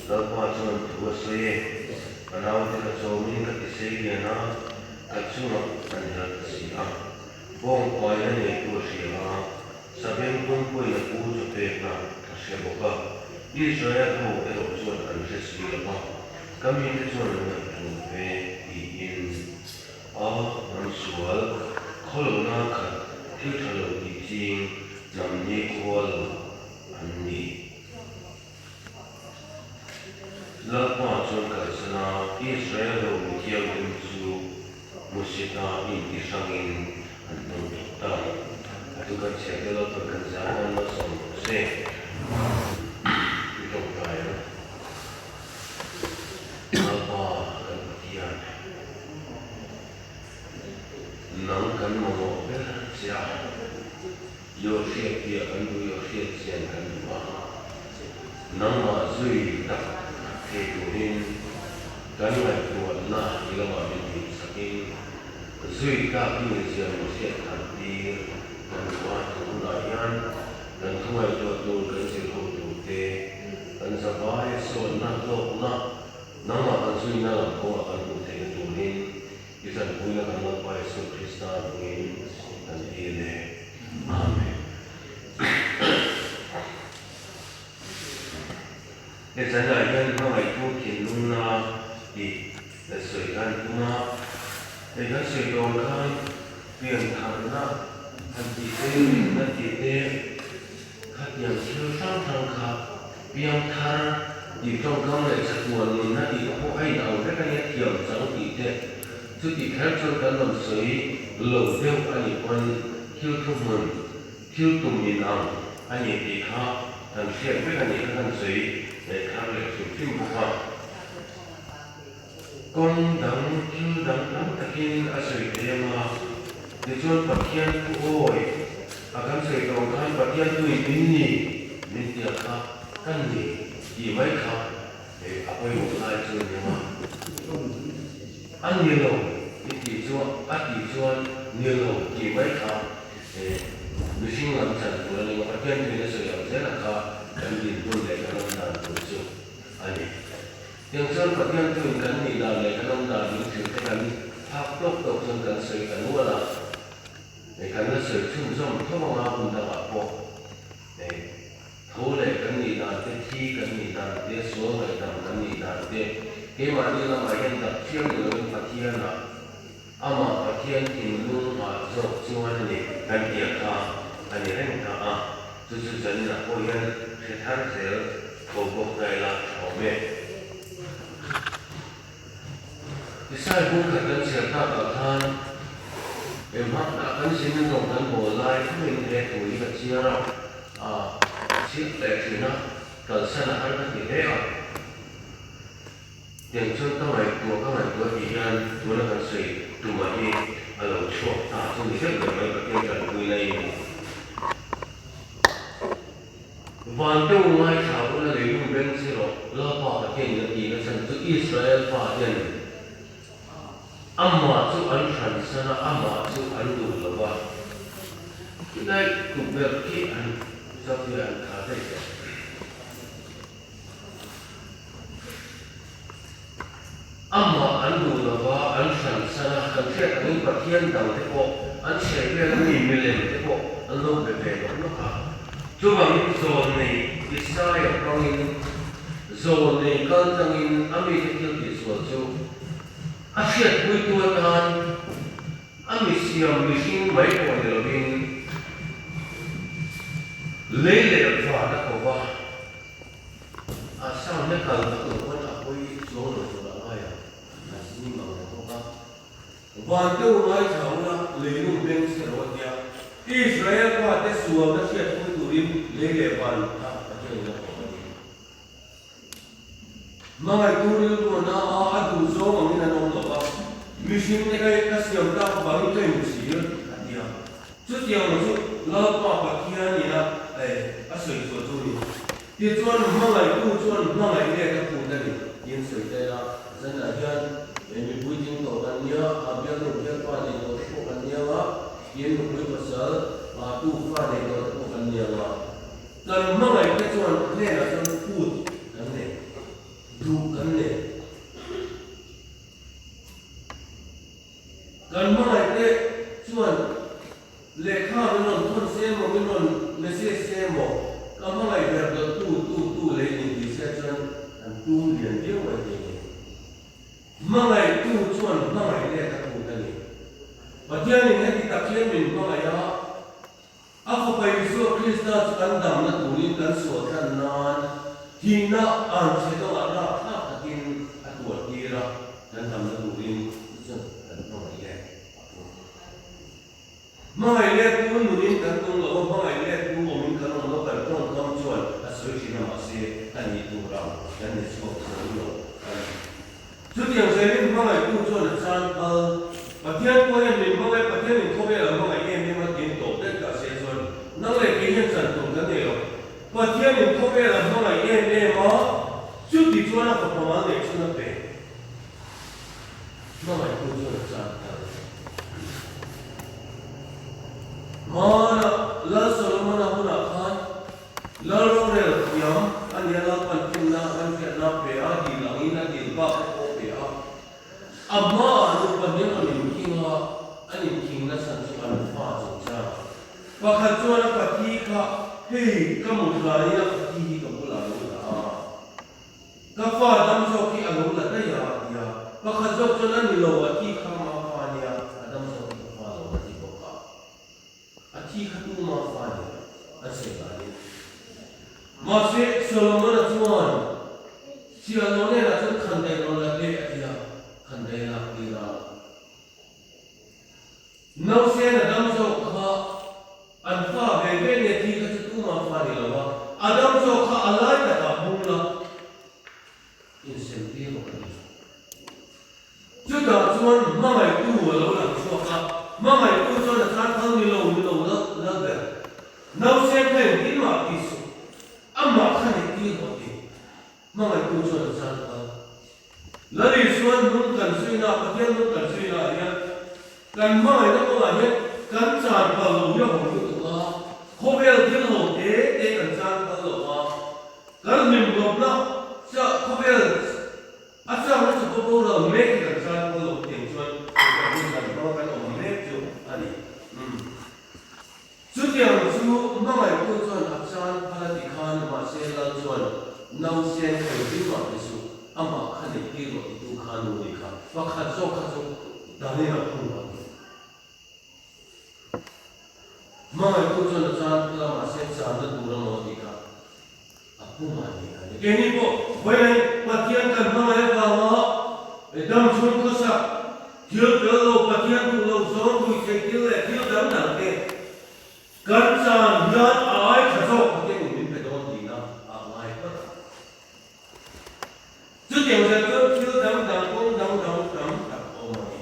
lalpa chuan thua se anau te ka chawmin ka ti sei liana ka chunga an hel ka si a bong koi na nei tu si a sabeng pun pui na pu chu pe na ka se boka Israel ho ero chuan an se si la kami te chuan na tu pe i in a an sual kholo na ka thi thalo ti jing nam ni khol an ni lalpa chuan ka sana Israel ho mi thiam dim chu musita in ti sangin an nong ta atu kan se ke lo to kan za an lo som se ti tong ta ya lalpa kan thiam nang kan mo be sia yo se ti an du yo se chen kan ma nang ma zui ta ke tu hin kan mai tu na ila ma bin sakin zui ka pi sia mo se kan ti kan wa tu na yan kan tu ai tu tu kan se ko tu te kan sa vai so na lo na nang ma kan zui na la ko kan tu te tu hin isan pui na kan la pa so krista ngin kan ele amen để giải lại nhân có ngày thu thinlung na thì để sửa gan cũng na để các sửa đồ gan tiền thằng na thành chỉ tê na chỉ tê khát nhàng siêu sang thằng khát biang thar thì trong con này sẽ buồn mình na thì có ai nào rất là nhẹ nhàng sáng chỉ tê chứ chỉ khác cho cái lòng sấy lẩu đeo anh quan thiêu thu mình thiêu tùng nhìn nào anh thì khác thằng xe với anh thằng sấy để tham lệ sự phim của họ con đắng kêu đắng lắm ta kinh ở sợi thế mà để cho bậc hiền của ôi ở căn sợi đồng căn bậc hiền tuổi mình tiệt ha căn gì chỉ mấy khá để ở quay một lại chơi thế mà ăn nhiều thì chỉ cho nhiều chỉ mấy khá để người sinh làm chẳng của mình bậc hiền thì nó sợi đồng rất là khá kan din pun le kanam da tu ani yang san pathian tu kan ni da le kanam da ni chu te kan phak tok tok san kan sei kan wala ne kan na sei chung som thoma ma bun da ba po ne tho le kan ni da te thi kan ni da te so le da kan ni da te ke ma ni la ma yan da chiang ni lo pathian na ama pathian thinlung ma zo chuan ni kan dia ka ani reng ka a chu chu jan na ko yan se thar sel ko bok dai la thome isai bung ka kan se ta ka than em hak na kan sin nong kan bo lai min he thui ka chia ra a chiếc le thina kan sana har ka ni he a yang chon ta mai ko hi yan tu na kan sei tu ma hi a lo chua ta chu ni se ka mai ka ken kan kui lai Van tiêu ngay thảo là lấy luôn bên xe rồi lo bỏ cái tiền là gì cái sản xuất Israel phá tiền amma chú ăn sản sana amma chú ăn đủ là vào cái này cũng việc khi ăn sau khi ăn khá đấy amma ăn đủ là vào ăn sản sana cần thiết những vật thiên đầu thế bộ ăn sẽ về là mình lên thế bộ ăn lâu về nó khá chú bằng zone này Israel trong in zone này con trong in ami cái kiểu gì số chú Asyik bui tuan ami siam missing mai ko de loving lele fa da ko ba asam ne kal da ko na koi zone so la ya asini ma ko ba van tu mai chau na le nu ben se ro dia Israel ko ate suam na siat bui turin lele van ta pa ke na ko Hmangaihtu tu na adu zo mangin na nong loba mission ne kai ka siam ta ba ru kai musi dia chu tiang no chu la pa pa kia ni na a soi so chu ni ti chuan Hmangaihtu chuan Hmangai le ka pu da ni yin soi te la zan la hian mi pui ting to kan nia a bia no bia pa ni to ko kan nia wa yin no pui pasal a tu fa ne to ko kan nia wa kan Hmangaihtu chuan ne la chuan pu kan ne kan dam na turin kan suat kan nan hina an se to ara na takin atwa tira kan dam na turin so kan no ye mai le tu nurin kan tung lo mai le tu mo min kan lo kan tong kam chuan a soi shi na ma se ani tu ra kan ne so so lo chu tiang se ni mai tu chuan san al Patian ko yan min mga patian min ko ya mga yan ni ma tin to de ka se so nang le ke yan san to kan ne yo patian min ko ya mga yan ne ma chu ti chuan na ko ma ne chu na pe ma mai ku chu na san ma na la solomon na huna khan la ro re yam an ya la pan tin na an ke na pe a di la ni na di ba ko pe a amma anu pandin ani ani king na san chu an fa chu cha pa kha chu na pa thi kha hei ka mu la ni na pa thi ka mu la lo da ka fa dam so ki anu la da ya pa kha zo chu na ni lo wa thi kha ma fa ni ya adam so ki fa lo wa thi ko ka a thi kha tu ma fa ni a se ba ni ma se solomon na chuan si anu ne na chu khan dai lo la de a ya khan dai la ki la nau se na dam so kha an fa ve ve ne thi ka tu ma fa ni lo wa adam so kha alai ta ka hung la in sem ti lo ka chu da chuan ma mai tu lo la so kha ma mai tu so na san thang ni lo la ga nau se phe ti ma ti so amma kha ni ti lo ti ma mai tu so na san kha la ri suan nun kan sui na pa tian nun kan sui na ya kan mai na ko ane kan chan pa lo yo ho tu la ko bel tin ho te kan chan pa lo wa kan nim lo na cha ko bel a cha na cha ko lo me kan chan pa lo ting chuan kan ni kan ro kan o me chu ani chu tiang chu ma mai ko chuan a chan pa la ti khan ma se la chuan nau se ko ti ma ti su ama khani ti lo ti tu khan lo ni kha wa kha zo da ne na ku mai ku chuan chan la ma se chan da tu ra mo ti ka apu ma ni ka ke ni ko wai nei patian kan ma mai ka wa e dam chun ko sa thil pe lo patian tu lo so ku ke ti le ti dam na ke kan chan yan ai kha zo ke ku min pe don ti na a mai ka chu tiang se ko ti dam dam ko dam ta o ma ni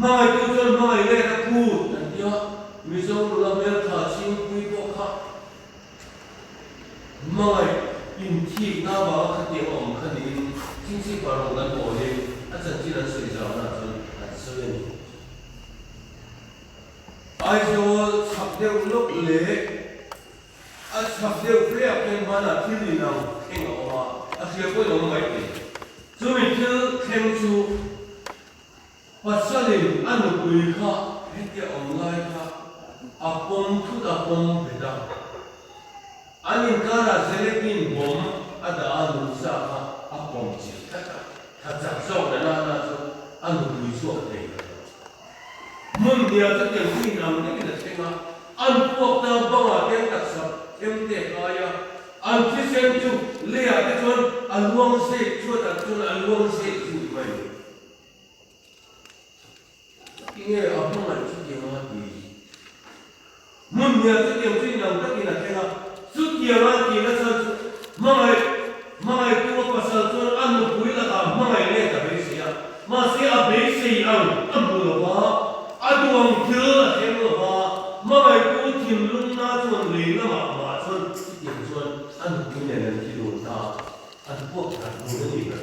mai ku chuan mai le ka ku an ya mi zo lu la mel tha ching pui ko kha mai in thi na ba kha ti om kha ni ching si pa ro lan ko le a chan chi ran sui za na chun an sui ni ai zo chap deu lok le a chap deu fle a ken ma na thi ni na eng o ma a sia ko lo mai ti chu mi thil khem chu Pasalin anu kui kha hete online kha apom thu da pom beda anin kara selekin bom ada anu sa kha apom chi ta cha so na so anu kui so te mun dia ta te kui nam ne na tenga an pok ta ba wa te ta sa em te kaya an thi sem chu le ya te chon alwang se chu ta chun alwang se chu mai Inge apa ngai chu dia ma ti mun nia chu dia chu nam ta ki na kena chu dia ma ti na sa mai tu pa sa chu an nu pui la ka mai ne ta be se ya ma se a be se ang am bu lo ba a duang thil la hem lo ba mai tu thinlung na chuan le la ma chuan chu dia chuan an nu ne na ki lo ta an pok ta bu ni ka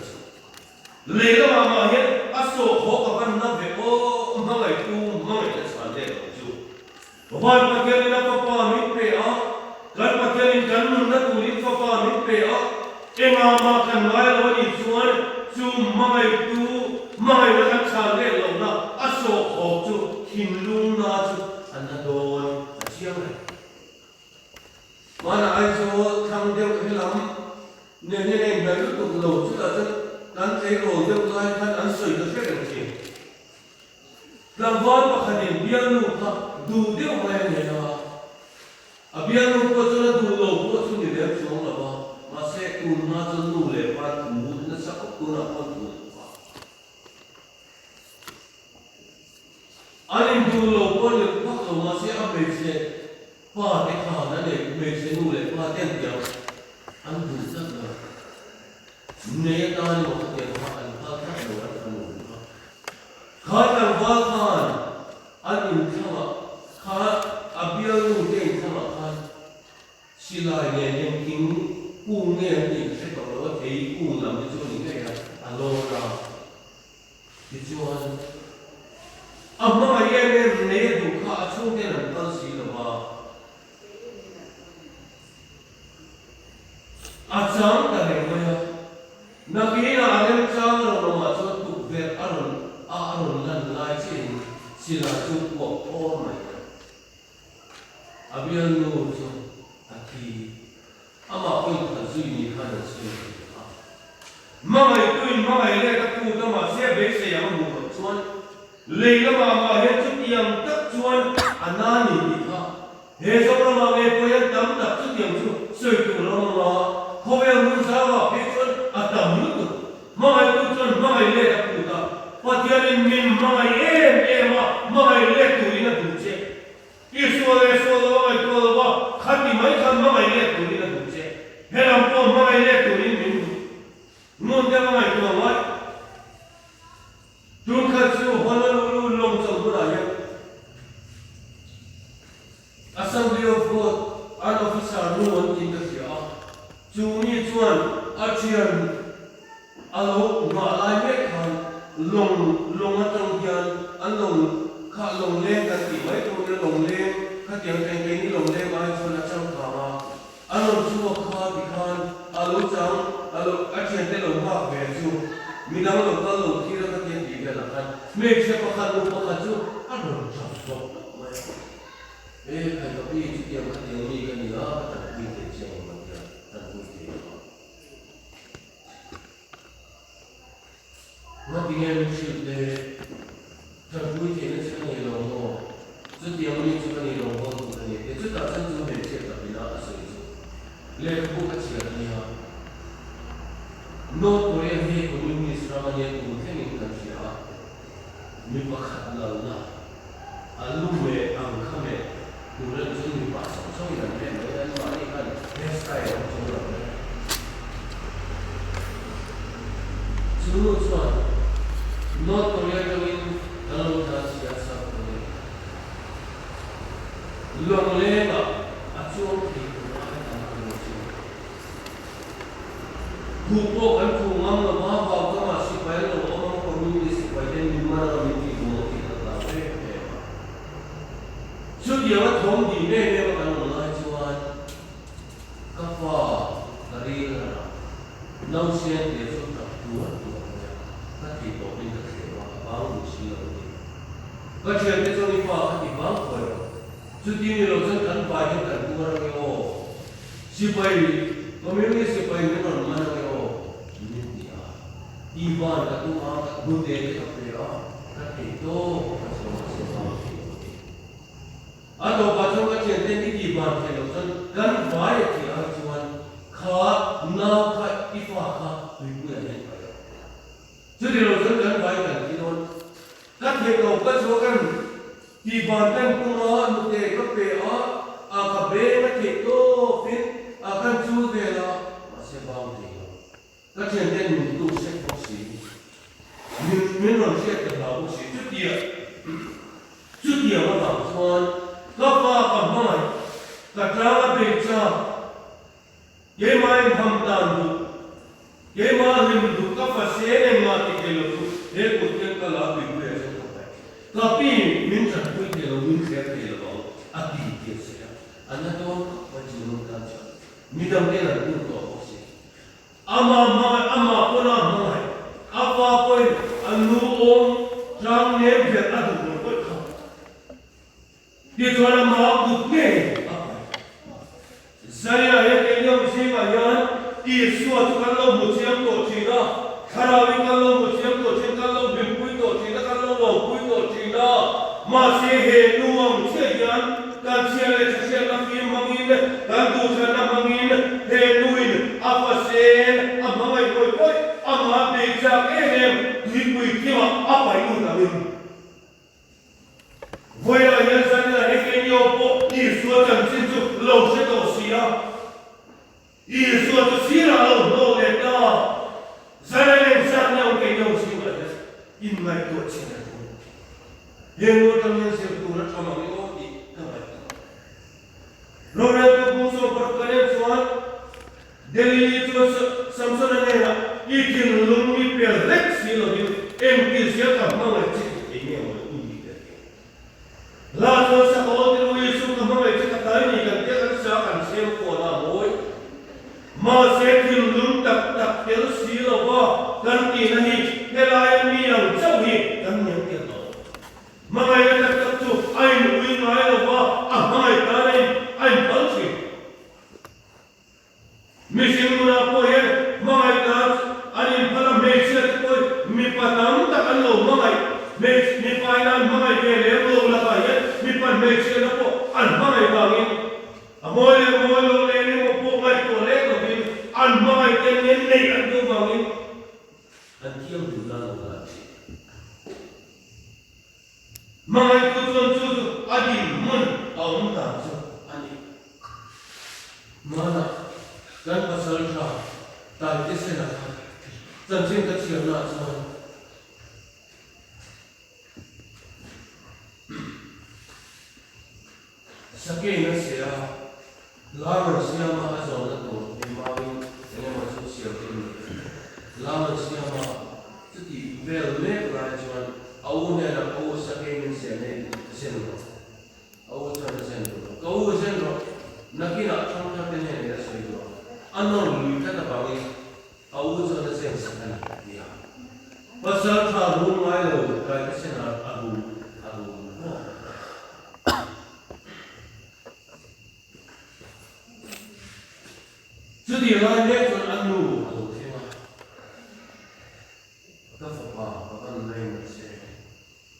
le la ma he a so ho ka ban na ve o Hmangaihtu Hmangaihtu chan de lo chu Bhavan pathian na papa min pe a kan pathian kan nun na tu ri papa min pe a enga ma kan lai lo ni chuan chu Hmangaihtu kan chan de lo na a so ho chu thinlung na chu an na don a chiang le mana ai so thang deu he lam ne na tu lo chu ta chu kan te ro deu lai kan an soi da fe de chi làm vốn và khởi điểm biên lục ha đủ điều mà em này là biang nu ko chuna du lo ko chu ni le chong la ba ma se tu na chu nu le pa tu na sa ko tu na ko tu pa anin du lo ko le pa ko ma se a me se pa te kha na le me se nu le pa ten tiang an du sa na ne ta ni mo te pa an pa ta no an an nu kha ta wa khan anin kha kha a biang nu te kha kha sila ne ne king ku ne ni se ko lo te ku lam ni chu ni ne ya alo ra ti chuan amma ye ne du kha chu ne ran ta si la ba a chang ta ne ma ya na ki na lem chang ro ma chu tu ve aron lan lai chin sila chu ko o ma ya abian nu chu aki ama ko ta zui ni kha na su mai le ka ku ta ma se be se yang mu ko chuan le la ma he chu tiang tak chuan anani ni kha he so ra ma me ko ya tam tak chu tiang chu sui tu ro ma ko ya mu sa wa pe chuan atam lu tu mai tu chuan mai le ka ku ta pa tian min mai ma le tu ni na tu che Isu le so lo mai ko lo ba khati mai khan mai le tu ni na tu che he ram ko mai le tu ni min nun de mai ko mai tu kha chu hon lu long chang bu ra ya assembly of god an officer nu on tin ka sia chu ni chuan a chian alo ma lai me khan long atang yan an long kha long le kan ti mai tu ne long le kha tiang teng ke ni long le mai chuan a chang kha ma anon chu kha bi khan alo chang alo a chian te lo ma ve chu mi dang lo ka lo thi ra ka tiang ti ve la khan me che pa khan lo pa kha chu anon chang so mai khai ka pi chu tiang ka tiang mi ka ni la ta pi te chang ma ya ta pu ti ma bi nge chu de ta pu ti ne chu ni lo mo chu tiang mi chu ka ni lo mo tu ka ni te chu ta chen chu me che ta bi na a se chu le pu ka chi ka ni ha no to ye he ko ni ni sra ma ye tu the ni ka chi ha mi pa khat la na alu me ang kha me tu ren chu ni pa so so ya me me ya ma ni kan he style chu ro chu chu no to ye to in alo ta sia sa ko ni long le ma a chu ki ko ma ta ma ni chu ku po kan ku ngam la ma ba ka ma si pa lo o ma ko ni si pa den ni ma ra mi ti mo ti ta ta pe pe chu ye wa thong di ne ne ma kan la chuan ka fa la ri la nau xian de chu ta tu wa tu ya ka ti to ni ka se wa ba lu si lo ni ka chen te chu ni fa ka ti ba ko yo chu ti ni lo chen kan ba hin kan tu ra ke o si pai ko me ni si pai ne ma ma ra ke o ni ni a i ba ka tu ma ka bu de ka pe a ka ti to ka so ma se ba a to pa chu ka chen te ni ti ba ke lo chen kan ba ye ti a chuan kha na kha i fa kha tu bu ya ne pa yo chu ti lo chen kan ba ye kan ti don ka te ko ka chu kan ti ba tan ku ma nu te ka pe a ka be ka te to fin a kan chu de la ma se ba u ti ka chen te ni tu se ko si ni no se ka la u si chu ti ma ba chuan ka fa ka mai ka tra ka be cha ye mai tham tan du ye ma lim du ka fa se ne ma ti ke lo tu he ku te ka la bi bu ya se ka pa ka pi min cha ku te lo min se ke lo a ti ke se ya ana to wa ji lo ka cha mi dam ne la tu to o se ama ko na mai a fa ko anu om trang ne ke a du ko ka ti to na ma ku ne Zaya ye ke yom si ma yan ti suwa tu kan lo mu chiam to chi na kharawi kan lo mu chiam to chi kan lo bim pui to chi na kan lo lo pui to chi na ma se he nu am che yan kan che le che la fi ma mi kan tu sana mangin henuin apa sen amangai koi koi ama beja kenem dui kiwa apa itu kawin voi la yan sana hekeni opo Yesu tan sinju lo se to sia Yesu to sia lo le ta sana len sana o ke yo singa in mai to singa Henu tangan sepura sama mio di kamar. Lorang tu musuh perkara tuan dari itu samsona nera ikin lungi pelek silo di empil siapa mana cik ini orang ini dia. Lalu sekolah itu Yesus kamar cik kata ini kan dia kan siakan sempola boy. Masih lung tak pel silo bah kan ini nelayan ni yang jauh kan yang dia. Mangai tak tu, ain uin ain apa, mangai tarin, ain palsi. Mesin mula poye, mangai tas, ain pala mesin poy, mi patam tak alo mangai, mi painan mangai kele lo lakaye, mi pan mesin apa, mangai bangin. Amoy lo leni mo po mai tole ko bin, mangai kene nei ando bangin. Antiam dulan lo. Mangai tujuan adi mun awam tak ani mana kan pasal sah tak kisah nak jangan kecil nak semua sakit nasiya lawan siya mah azal tu imam ini masuk siya ini lawan siya mah jadi bel rajuan awalnya nak awal sakit ni siapa senro, awal sana senro, kau senro, nak kira orang kata ni ada sesuatu, anon lupa kata bagi awal sana senro dia. Pasal tahun malu kaya senro abu. Jadi lain dia tu anu tema. Kafah apa lain macam.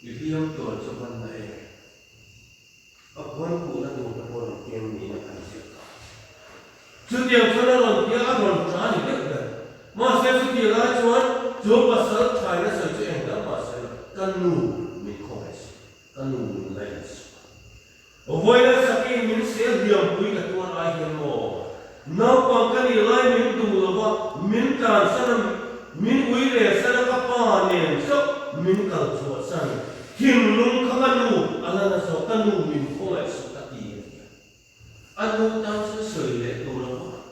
Idiom tu coba naik. Apun pula tu apun yang ni nak siapa. Setiap orang dia akan berani dekat. Masa setiap orang coba serta sesuatu yang dah masa kanu mikos, kanu lens. Avoid sakit min sel dia pui ketuan akhir mo. Nampak kan ilai min tu lapa min kan sana min uire sana kapan so min kal cuaca sana. Thinlung kaganu alana so kanu min khoi so tati anu tang so soi le tu lo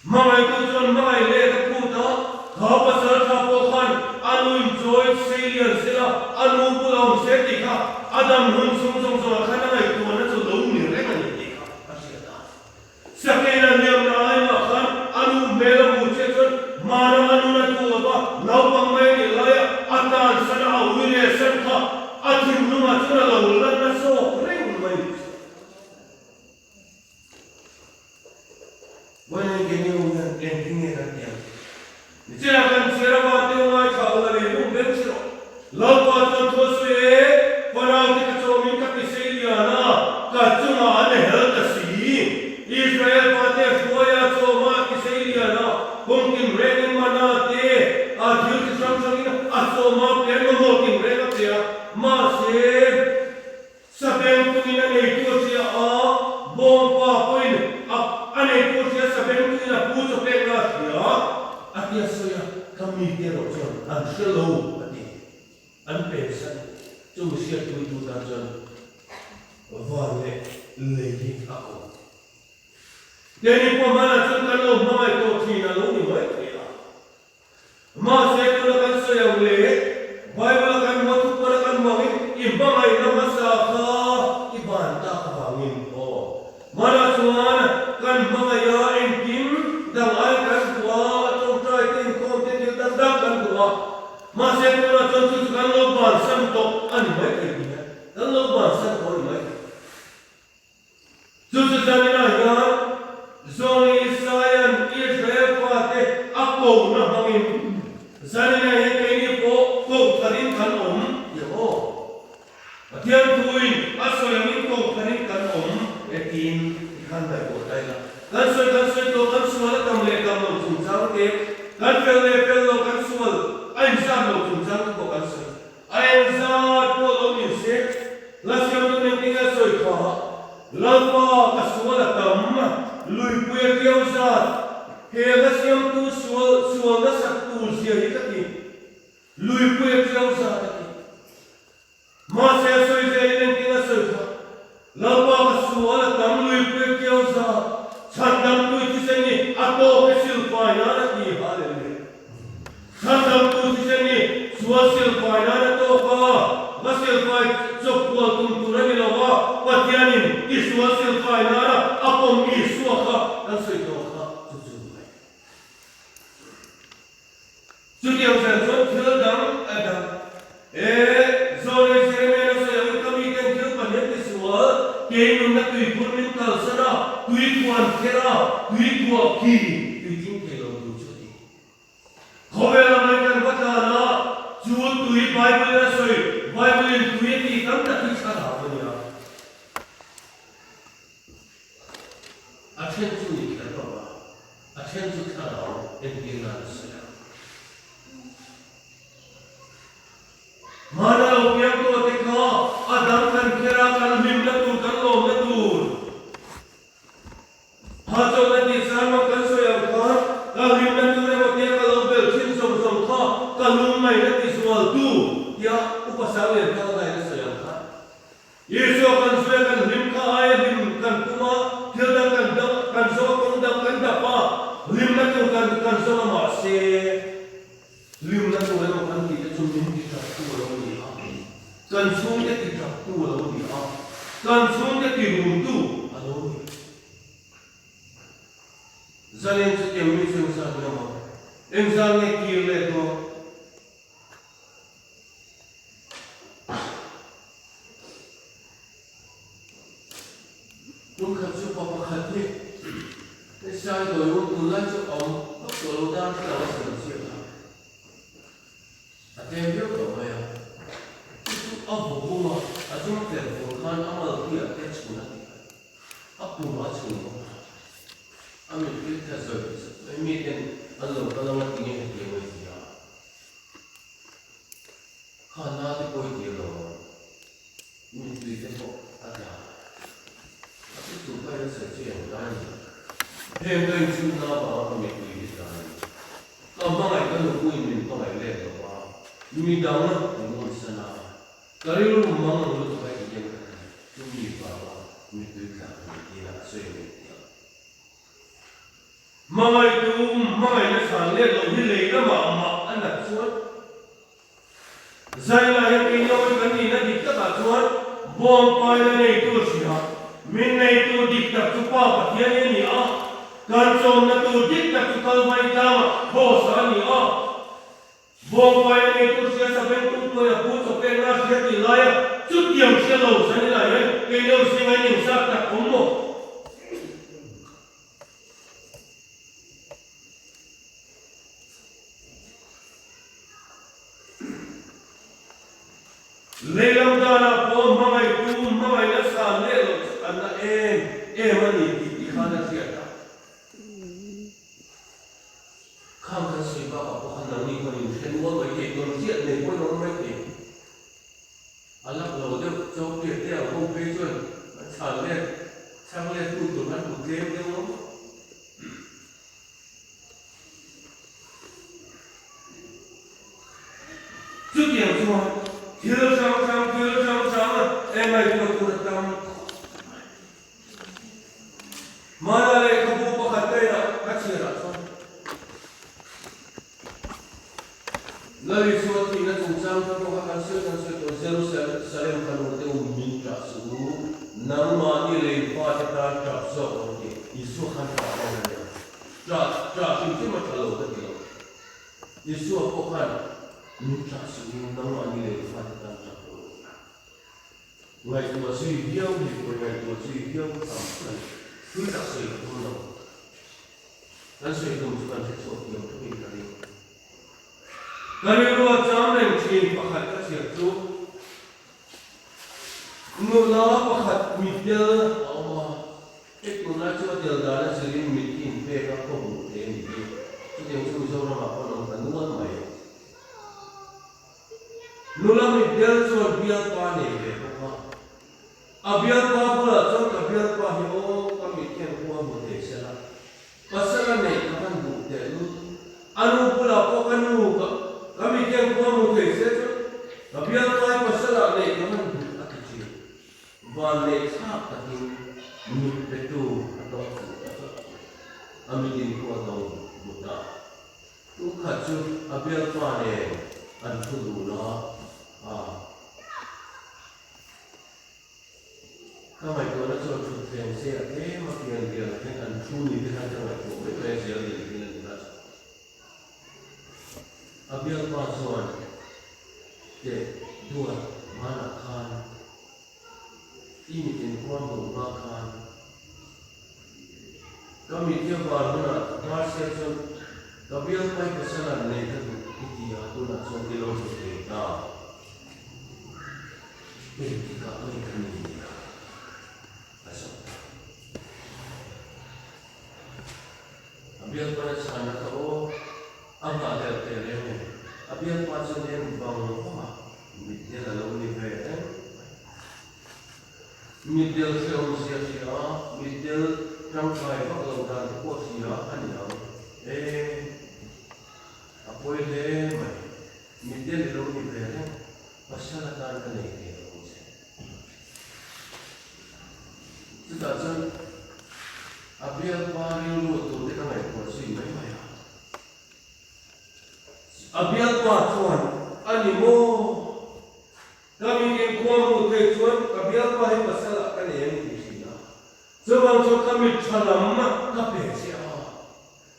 mangai tu jon mangai le ka puta ka pasal ka po khan anu enjoy salian sila anu pulang setika adam hun sung sung so khana ngai tu na so lo ni re ngai tika asiata sakena niam na ai ma khan anu mela mu che jon mara anu na tu ba lau pang mai ni laya atan sana awile sanka atin numa tuna laulan na so ring mai wana geni ungan ending era dia nitira kan sera ba te mai khaula le lu ben siro lau pa tan to se parau ti ka chomin ka piselia na ka chunga ne hel ta si Israel pa te foya choma piselia na kumkin renin manate athil ki samsangina asoma perno mokin rega pia mase sabem tungina nei tuosia a bomba poin ane tuosia sabem tungina puso pega ya atia soya kami tero jon an shelo ati an pensan tu sia tu ta jon vale legi ako deni po mana jon kalo mai to thina lo ni mai Masa itu nak saya boleh, Bible akan masuk pada mungkin ibang ay namasaka ibanta kawin ko. Mana tuan kan mga yain kim dang ay kan dua atau try tin konten dang kan dua. Masa itu nak contoh kan loban santo ani baik ini. Kan loban santo ani baik. Susu zamina ya zoni Israel Israel pate lalpa kasuala tamma lui puya kiausa hega siam tu sual na satu sia hikati lui puya kiausa taki ma se soi zelin tina soika lalpa kasuala tam lui puya kiausa chandam tu tiseni ato kesil paina ki haleluya chandam tu tiseni suasil paina to ka vasil pai sopua tuntura milawa patianin isuasil paina apom isuaka dan soika Sudiang sanjung kildang adam, zone seremena sayang kami kan kil banyak disua, kini nak tui pun minta sana, tui kuan kera, tui kuat kiri, tui ting kelo tujuh. Kau beramai kan batana, jual tui Bible na soy, Bible tui ti kam tak kisah apa ni? Action tu ni kita bawa, action tu kalau engineer saya. Mana upiang tu atika adam kan kira kan mim natur kan lom natur. Hajo nanti sama kan soyang kan mim natur yang dia kalau belcin som ka kalau mai nanti soal tu ya upasawe kalau ngai soyang kan. Yesus kan soyang kan mim ka ayat mim kan kuma kita kan so kan dapa mim natur kan so masih lim natur yang kan kita cuma kita tu kan sungguh tidak tua lalu dia, kan sungguh tidak tu lalu dia. Zaman setiap musim sahaja nama, insangnya kira tu. Bukan cuma pakai ni, saya tu yang tulan cuma kalau dah kalau selesai lah. Ada yang dia tu apa? Abu bunga, asal telefon kan amal dia teks guna dia. Abu macam ni. Amin kita service. Meeting Allah kalau nak tinggal dia boleh dia. Karena dia boleh dia loh. Meeting dia pun ada. Tapi tu pada saja yang lain. Hempen cuma apa meeting dia. Kalau mai kalau kau ini kau mai leh loh. Ini dah nak ngomong sana. Kalau lu memang lu tu baik dia kan, lu ni bawa, ni tu kan, dia nak sesuai dia. Hmangaihtu le lo ni le ma anak suat. Zaina yang ini orang kan ni nak dikta tak suat, bom pai ni itu siapa, min itu dikta tu apa dia ni kan som na tu dikta tu kalau mai jama, bosan ni bom pai ni itu siapa bentuk tu ya pun sampai nas dia tilaya, setiap selalu sana lah kalau singa ni usah tak komo. Lelam dana pom Hmangaihtu Hmangaihtu le lo anna mani di khana siata kham kan sui ba ko khana ni ko ni sen wo mai ke kon siat ne ko no mai ke alak lo de chok te te ko pe chon chang le tu tu man bu ke de mo chu tiang chu Kilo sama, emai tu aku datang. Mana le kamu pakai tak? Kacir tak? Lalu suatu tina sungsang kamu akan suatu Jerusalem kamu tu minta suhu. Nama ni le pada tak sok ni. Isu kan tak ada. Tak ini macam lo tu kilo. Isu apa kan? Minta suhu nama ni le pada tak sok. Ngai tua sui hiau ni pun ngai tua sui hiau sampai tidak sui ketemu. Dan sui itu bukan sesuatu yang penting kali. Kali dua jam yang cium pakai kasih tu, mula pakai media Allah. Itu nak cuba jalan sering meeting mereka pun ini. Itu yang susah orang apa orang tanuan mai. Mula media cuba biar panik. Abiar apa pula, so abiar itu atau ambilin ko atau buta tu khaju abial pane antu dula kamai ko na so tu theng se ate ma pian dia theng antu ni dia ta mai ko be se dia ni na abial pa soan te dua mana khan ini tin kuam do ma khan kami dia baruna marsia son kabial pai kesana ne ka iti atuna son dilo se ta ini ka ai kani asa kabial pai sana ka o anga del tele kabial pai son ne bang ma mitya la ni ve mitya se o sia mitya trong thời bắt đầu ra cái cuộc gì đó anh nhớ apoi le mai mình đi đâu đi về đấy masyarakat cái này thì cũng sẽ chúng ta chân abiar paling lu tu dia kan ai kursi mai mai abiar pa tuan animo kami yang kuamu te tuan abiar pa hai masalah kan yang sebab tu kami salam mak kape siapa.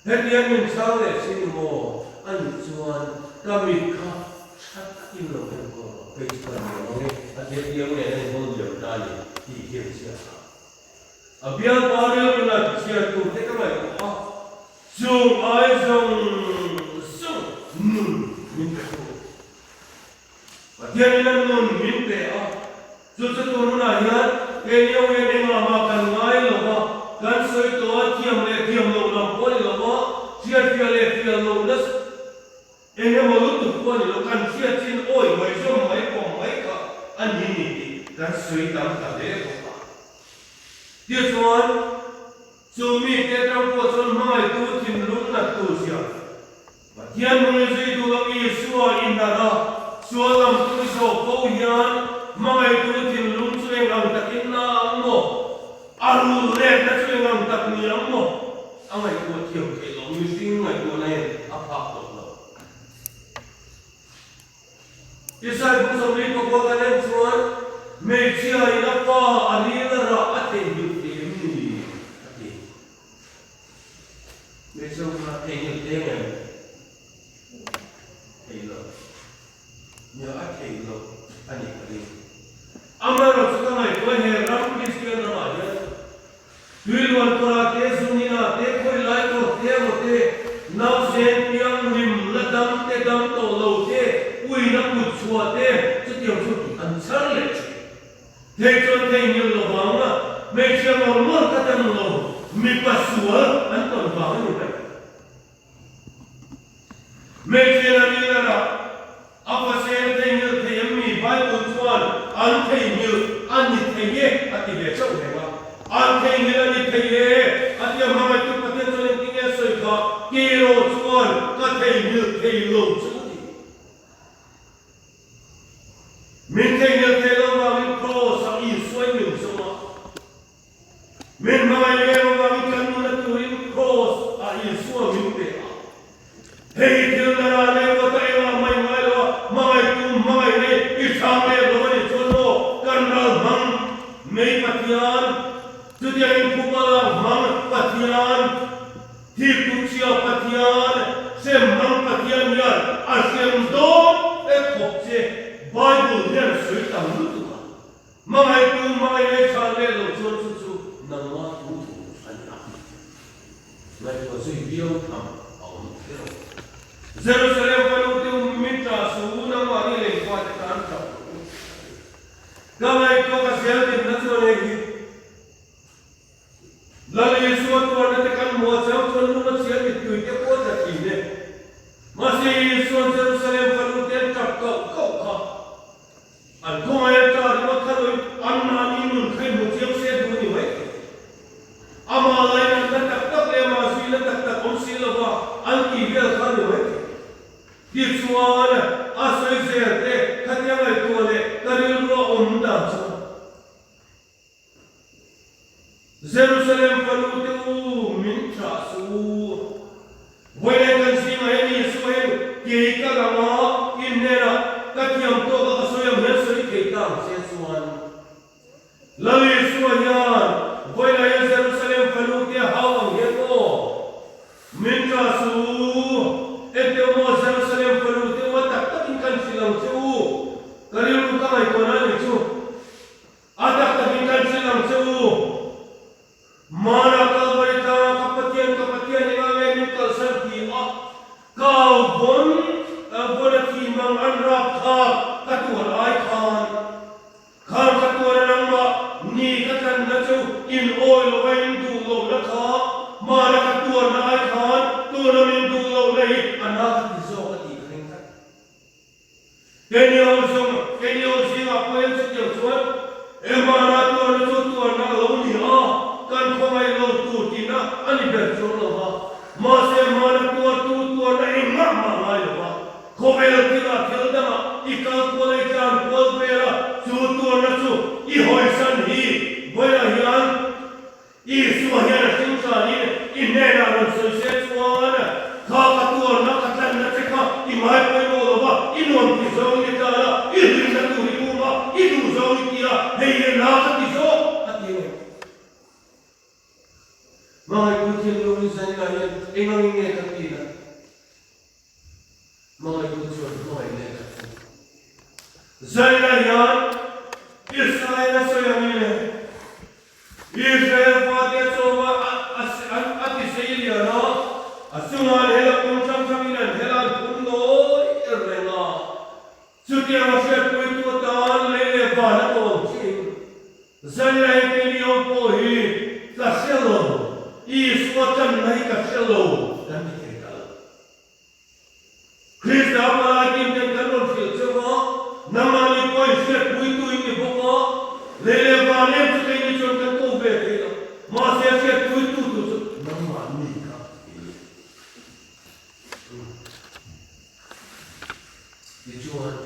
Hadiah mencari sini mo anjuan kami kah sakit loh engkau kehidupan orang. Hadiah dia mana yang boleh berani dikir siapa. Abiar baru nak siapa tu mereka macam zoom ay zoom minta tu. Hadiah ni nun minta Justru turun ayat, kenya yang makan ngai loh, kan soi toa tiam lo lampoi loh, siat tiap lo nas, ini malu tu pun lo kan siat cin oi, mai som mai pom mai ka, anjing kan soi tam kade loh. Dia tuan, sumi kita puasan mai tu thinlung nak tu siap. Tian mengisi tu kami suai indara, sualam tu sokoyan. Hmangaihtu thinlung chueng ang takin na angmo aru red na chueng ang tak ni angmo angai ko thiam ke lo mising ngai ko nei aphak to lo isai bu so ri ko ko ganen chuan me chia ina pa ani la ra ate yu te mi ate me so ma te yu te ngai ei lo nya ate lo ani kali Amar sekarang itu heran Kristian ramaja. Tujuan perhati sunina te koi lai ko te mote nau sen piang lim ladam te dam to lo te ui na put chua te setiap suki ansar le. Te chon te nyul lo banga me chia mo kata lo mi pasua anton banga ni pe. Me chia na ni na apa sen te nyul te yami Bible chuan an thei như an nhị thei ye ati ve chau hewa an thei như an nhị thei ye ati amai tu patien cho nên kinh soi ka kilo chuan ka thei như thei lo chu ti min thei như thei lo ma min pro sa i soi min so ma min mai ye ma min kan nu na tu in cross a i so min pe hei til na ra le ko ta ila mai mai lo mai tu mai ne I sang le lo ni Mei patian, tu dia impukala mang patian, hipucia patian, semang patian yan, asem don kopse Bible yan sui tang lutu. Hmangaihtu ne chale lo chu nama tu anya. Ngai ko sui bio tham aum kero. Jerusalem palu tu minta su na ma ni le kwa tan ta. Hmangaihtu ka sial din na lagi. Lalu Yesus Tuhan tekan muasam Tuhan rumah siap itu dia kuat ini. Masih Yesus Jerusalem perlukan kau kah. Aku ayat tadi makan anak ini kai muciam saya dulu ni. Amal lain anda tak le masih le tak onsi le ba anti dia kan ni. Jerusalem palu te u min tra su voi le kan si mai ni su hen ke ka lama in ne ra ka tiam to ka so yam hen so ke ta se suan lawi su yan voi la Jerusalem palu te hawang he ko min tra su ete mo Jerusalem palu te wa tak tak kan silang se u kariu ka mai ko na ni chu adak tak kan silang se u mana kalbarita kapatian ingawe min kalsanti kau bon bonati mang anrap tha katuan ai khan katuan nangma ni katan na chu in oil wain du lo na kha mana katuan na ai khan tu na min du lo nei anak ti zo ka ti kring khat kenyo sing apoel se teu chuan emana tu na chu tu na lo ni ha kan khomai lo tu tina ani ber chu lo ha ma se mana tu na inga ma mai lo ha khomai lo tina thil da ma ikal ko le chan pol pera chu tu na chu I hoi san hi boya hian I su hian sing sa ni I ne na ron so se chuan kha ka tu na ka tan na che kha I mai poi lo lo ba I non ti zo ni ta la I ri na tu ri ma I du zo ni ti la hei na ka ti zo ati ne mai ku tin lo ni san na hian engang nge ka ti na mai ku chu mai ne ka zai na hian Israel so yamine Israel pate so ma ati seilia no asungan hela kumcham chaminan hela kundo irrena sutia mashe pui tu tan lele bana ko ching zalla ke niyo po hi ka selo I swatan nahi ka selo dan diketa Krista ma kim ten kanon fil chewa namani koi se pui tu ini boko lele bane tu ke ni chon kan ko be ke ma se pui tu namani ka dijuan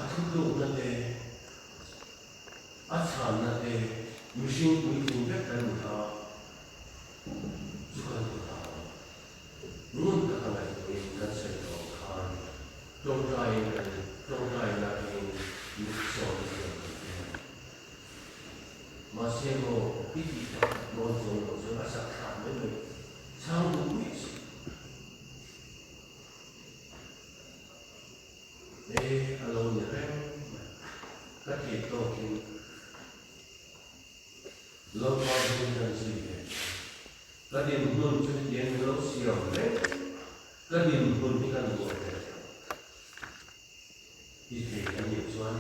athulu na de achan na de machine pui tu be kan tha zukan ta nun ka kangai tu kan se to khan Don't try nothing. You saw it. Masemo piti mozo asa khamene changu wis. Alone rem kati talking. Love of the city. Kati nun chu yen lo siam le. Kati nun ikan bo. He came and he was one,